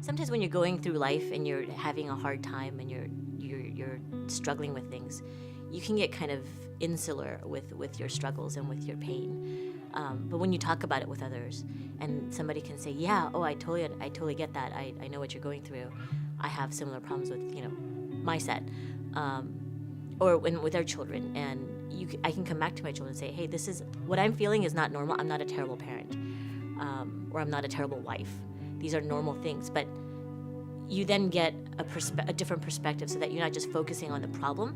Sometimes when you're going through life and you're having a hard time and you're struggling with things, you can get kind of insular with your struggles and with your pain. But when you talk about it with others, and somebody can say, "Yeah, oh, I totally get that. I know what you're going through. I have similar problems with my set." Or when with our children, and I can come back to my children and say, "Hey, this is what I'm feeling is not normal. I'm not a terrible parent, or I'm not a terrible wife. These are normal things." But you then get a different perspective, so that you're not just focusing on the problem.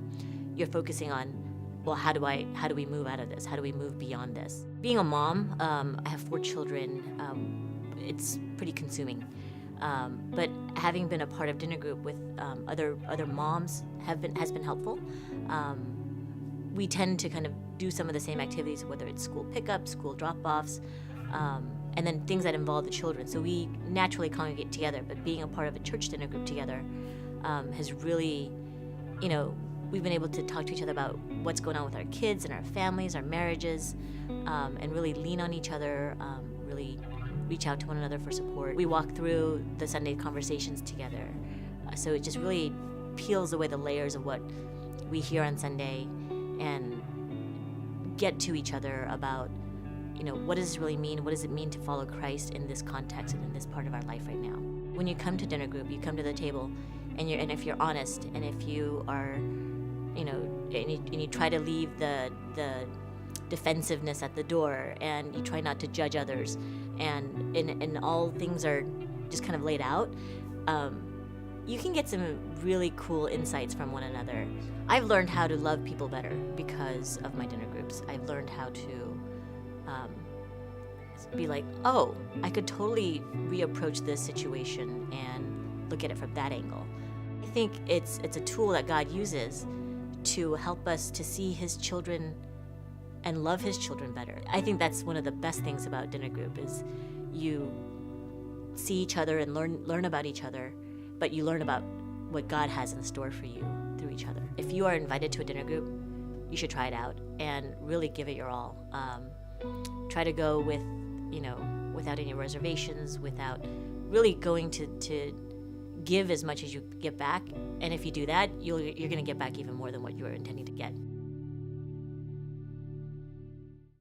You're focusing on, well, how do we move out of this? How do we move beyond this? Being a mom, I have 4 children. It's pretty consuming. But having been a part of dinner group with other moms has been helpful. We tend to kind of do some of the same activities, whether it's school pickups, school drop-offs, and then things that involve the children. So we naturally congregate together, but being a part of a church dinner group together has really, we've been able to talk to each other about what's going on with our kids and our families, our marriages, and really lean on each other, really reach out to one another for support. We walk through the Sunday conversations together. So it just really peels away the layers of what we hear on Sunday and get to each other about, what does this really mean? What does it mean to follow Christ in this context and in this part of our life right now? When you come to dinner group, you come to the table, and if you're honest, and if you are, and you try to leave the defensiveness at the door, and you try not to judge others, and all things are just kind of laid out, you can get some really cool insights from one another. I've learned how to love people better because of my dinner groups. I've learned how to be like, oh, I could totally reapproach this situation and look at it from that angle. I think it's a tool that God uses to help us to see His children and love His children better. I think that's one of the best things about dinner group is you see each other and learn about each other, but you learn about what God has in store for you through each other. If you are invited to a dinner group, you should try it out and really give it your all. Try to go without any reservations, without really going to give as much as you get back. And if you do that, you're going to get back even more than what you were intending to get.